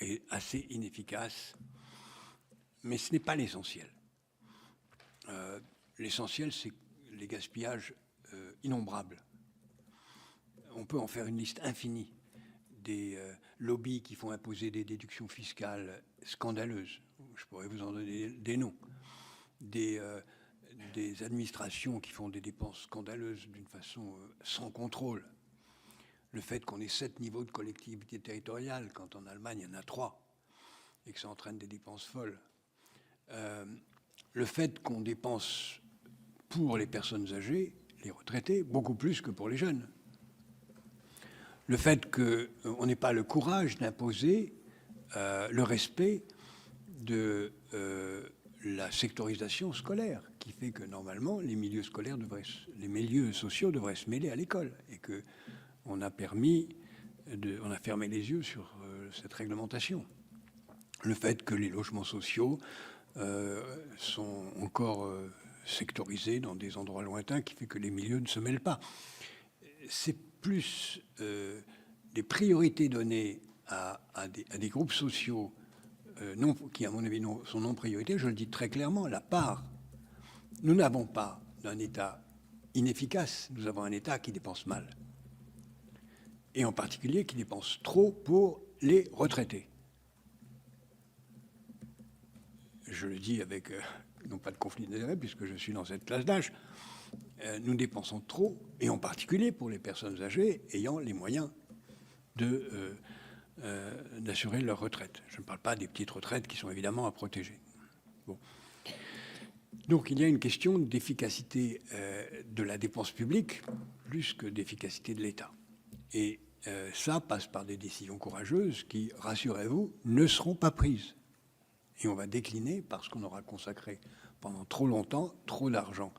est assez inefficace, mais ce n'est pas l'essentiel. L'essentiel, c'est les gaspillages innombrables. On peut en faire une liste infinie des lobbies qui font imposer des déductions fiscales scandaleuses. Je pourrais vous en donner des noms. Des administrations qui font des dépenses scandaleuses d'une façon sans contrôle. Le fait qu'on ait 7 niveaux de collectivité territoriale, quand en Allemagne, il y en a 3, et que ça entraîne des dépenses folles. Le fait qu'on dépense pour les personnes âgées, les retraités, beaucoup plus que pour les jeunes. Le fait qu'on n'ait pas le courage d'imposer le respect de la sectorisation scolaire, qui fait que normalement les milieux scolaires les milieux sociaux devraient se mêler à l'école, et que on a fermé les yeux sur cette réglementation. Le fait que les logements sociaux sont encore sectorisés dans des endroits lointains, qui fait que les milieux ne se mêlent pas. C'est plus des priorités données à des groupes sociaux qui, à mon avis, sont non prioritaires. Je le dis très clairement, la part. Nous n'avons pas d'un État inefficace, nous avons un État qui dépense mal. Et en particulier qui dépense trop pour les retraités. Je le dis avec, non pas de conflit d'intérêt, puisque je suis dans cette classe d'âge, nous dépensons trop, et en particulier pour les personnes âgées ayant les moyens d'assurer leur retraite. Je ne parle pas des petites retraites qui sont évidemment à protéger. Bon. Donc il y a une question d'efficacité de la dépense publique plus que d'efficacité de l'État. Et ça passe par des décisions courageuses qui, rassurez-vous, ne seront pas prises. Et on va décliner parce qu'on aura consacré pendant trop longtemps trop d'argent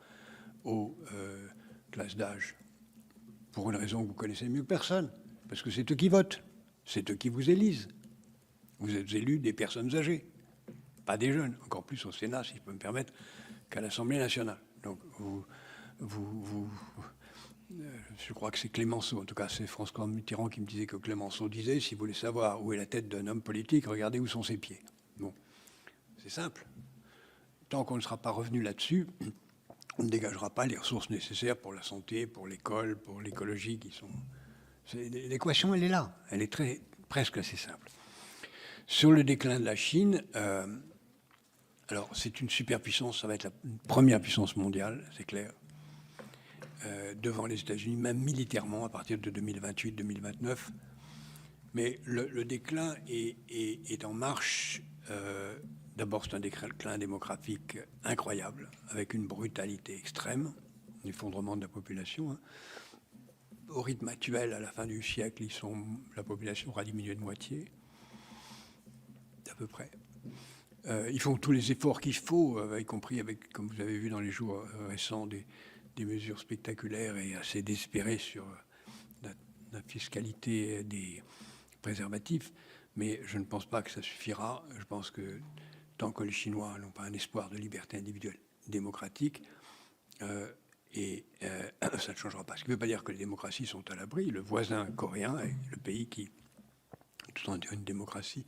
aux classes d'âge, pour une raison que vous connaissez mieux que personne, parce que c'est eux qui votent, c'est eux qui vous élisent. Vous êtes élus des personnes âgées, pas des jeunes, encore plus au Sénat, si je peux me permettre, qu'à l'Assemblée nationale. Donc je crois que c'est Clémenceau, en tout cas c'est François Mitterrand qui me disait que Clémenceau disait, si vous voulez savoir où est la tête d'un homme politique, regardez où sont ses pieds. Bon, c'est simple. Tant qu'on ne sera pas revenu là-dessus, on ne dégagera pas les ressources nécessaires pour la santé, pour l'école, pour l'écologie qui sont... L'équation, elle est là. Elle est presque assez simple. Sur le déclin de la Chine, alors c'est une superpuissance, ça va être la première puissance mondiale, c'est clair, devant les États-Unis, même militairement, à partir de 2028-2029. Mais le déclin est en marche. D'abord, c'est un déclin démographique incroyable, avec une brutalité extrême, l'effondrement de la population. Au rythme actuel, à la fin du siècle, la population aura diminué de moitié, à peu près. Ils font tous les efforts qu'il faut, y compris avec, comme vous avez vu dans les jours récents, des mesures spectaculaires et assez désespérées sur la fiscalité des préservatifs. Mais je ne pense pas que ça suffira. Je pense que tant que les Chinois n'ont pas un espoir de liberté individuelle démocratique, ça ne changera pas. Ce qui ne veut pas dire que les démocraties sont à l'abri. Le voisin coréen est le pays qui, tout en une démocratie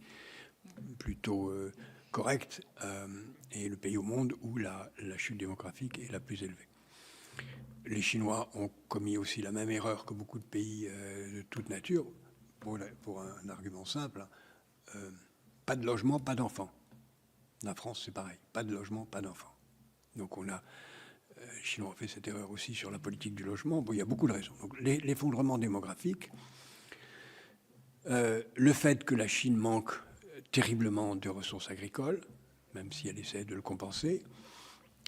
plutôt correcte, est le pays au monde où la chute démographique est la plus élevée. Les Chinois ont commis aussi la même erreur que beaucoup de pays de toute nature, pour un argument simple, pas de logement, pas d'enfants. La France, c'est pareil, pas de logement, pas d'enfants. Donc les Chinois ont fait cette erreur aussi sur la politique du logement. Bon, il y a beaucoup de raisons. Donc l'effondrement démographique, le fait que la Chine manque terriblement de ressources agricoles, même si elle essaie de le compenser,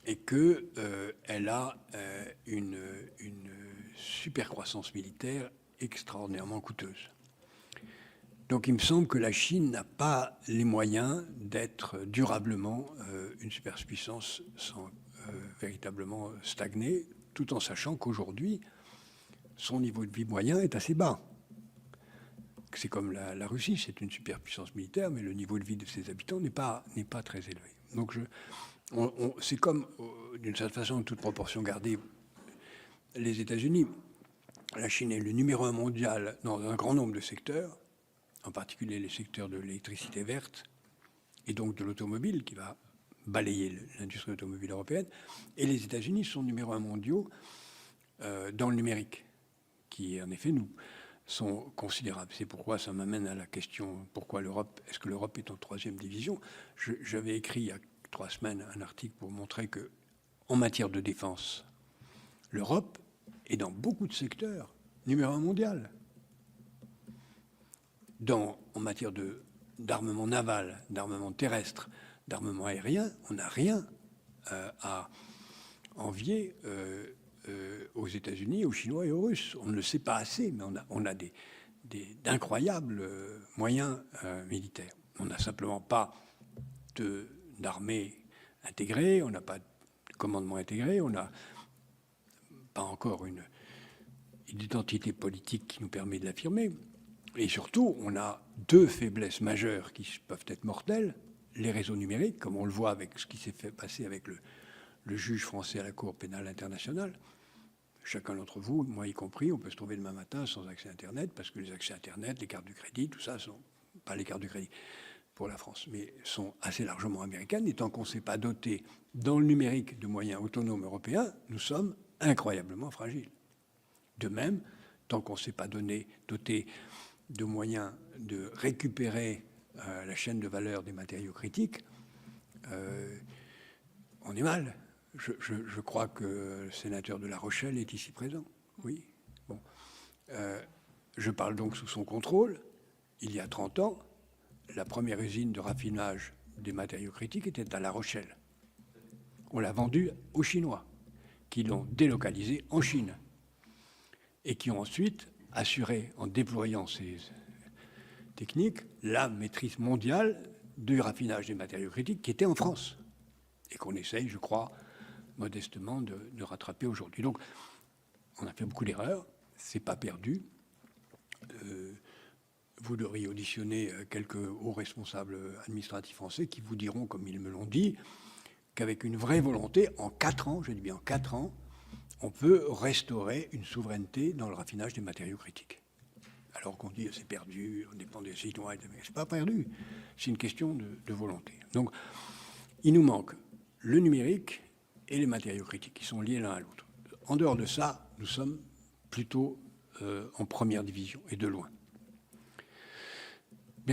et qu'elle a une super croissance militaire extraordinairement coûteuse. Donc il me semble que la Chine n'a pas les moyens d'être durablement une superpuissance sans véritablement stagner, tout en sachant qu'aujourd'hui, son niveau de vie moyen est assez bas. C'est comme la Russie, c'est une superpuissance militaire, mais le niveau de vie de ses habitants n'est pas très élevé. Donc c'est comme, d'une certaine façon, toute proportion gardée, les États-Unis. La Chine est le numéro 1 mondial dans un grand nombre de secteurs, en particulier les secteurs de l'électricité verte et donc de l'automobile, qui va balayer l'industrie automobile européenne. Et les États-Unis sont numéro 1 mondiaux dans le numérique, qui, en effet, nous sont considérables. C'est pourquoi ça m'amène à la question, pourquoi l'Europe, est-ce que l'Europe est en 3e division? J'avais écrit il y a 3 semaines un article pour montrer que, en matière de défense, l'Europe est dans beaucoup de secteurs numéro 1 mondial. En matière d'armement naval, d'armement terrestre, d'armement aérien, on n'a rien à envier aux États-Unis, aux Chinois et aux Russes. On ne le sait pas assez, mais on a d'incroyables moyens militaires. On n'a simplement pas d'armée intégrée, on n'a pas de commandement intégré, on n'a pas encore une identité politique qui nous permet de l'affirmer. Et surtout, on a 2 faiblesses majeures qui peuvent être mortelles. Les réseaux numériques, comme on le voit avec ce qui s'est fait passer avec le juge français à la Cour pénale internationale. Chacun d'entre vous, moi y compris, on peut se trouver demain matin sans accès Internet, parce que les accès Internet, les cartes de crédit, tout ça, sont pas les cartes de crédit pour la France, mais sont assez largement américaines. Et tant qu'on ne s'est pas doté dans le numérique de moyens autonomes européens, nous sommes incroyablement fragiles. De même, tant qu'on ne s'est pas doté de moyens de récupérer la chaîne de valeur des matériaux critiques, on est mal. Je crois que le sénateur de La Rochelle est ici présent. Oui. Bon. Je parle donc sous son contrôle. Il y a 30 ans, la première usine de raffinage des matériaux critiques était à La Rochelle. On l'a vendue aux Chinois, qui l'ont délocalisée en Chine et qui ont ensuite assuré, en déployant ces techniques, la maîtrise mondiale du raffinage des matériaux critiques qui était en France et qu'on essaye, je crois, modestement de rattraper aujourd'hui. Donc, on a fait beaucoup d'erreurs, c'est pas perdu. Vous devriez auditionner quelques hauts responsables administratifs français qui vous diront, comme ils me l'ont dit, qu'avec une vraie volonté, en 4 ans, je dis bien en 4 ans, on peut restaurer une souveraineté dans le raffinage des matériaux critiques. Alors qu'on dit c'est perdu, on dépend des Chinois, mais c'est pas perdu. C'est une question de volonté. Donc, il nous manque le numérique et les matériaux critiques qui sont liés l'un à l'autre. En dehors de ça, nous sommes plutôt en première division et de loin.